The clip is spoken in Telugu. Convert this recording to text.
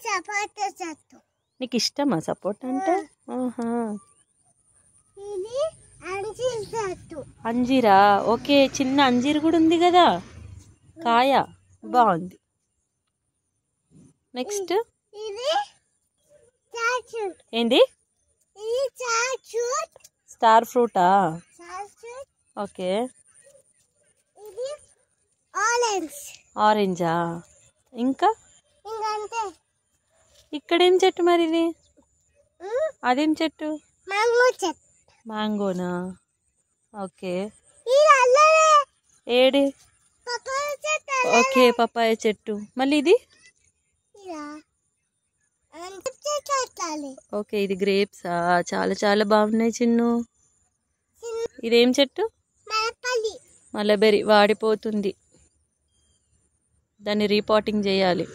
సపోటా చెట్టు. నీకు ఇష్టమా సపోటా అంటే? ఆహా. ఇది అంజీర్ చెట్టు. అంజీరా? ఓకే, చిన్న అంజీర్ కూడా ఉంది కదా, కాయ బాగుంది. నెక్స్ట్ ఇది చాచు. ఏంది? ఇది చాచు. స్టార్ ఫ్రూటా? చాచు. ఓకే. ఇది ఆరెంజ్. ఆరెంజా? ఇంకా ఇంకంతే. ఇక్కడేం చెట్టు మరి ఇది? అదేం చెట్టు? మ్యాంగో చెట్టు. మ్యాంగోనా? ఓకే. ఇది అల్లరే. ఏడి? పపాయ చెట్టు. ఓకే, పపాయ చెట్టు. మళ్ళీ ఇది? ఇలా అంత చెట్టు అట్టాలి. ఓకే, ఇది గ్రేప్సా? చాలా చాలా బాగున్నాయి చిన్ను. ఇదేం చెట్టు? మలపల్లి. మలబెర్రీ వాడిపోతుంది, దాన్ని రీపాటింగ్ చేయాలి.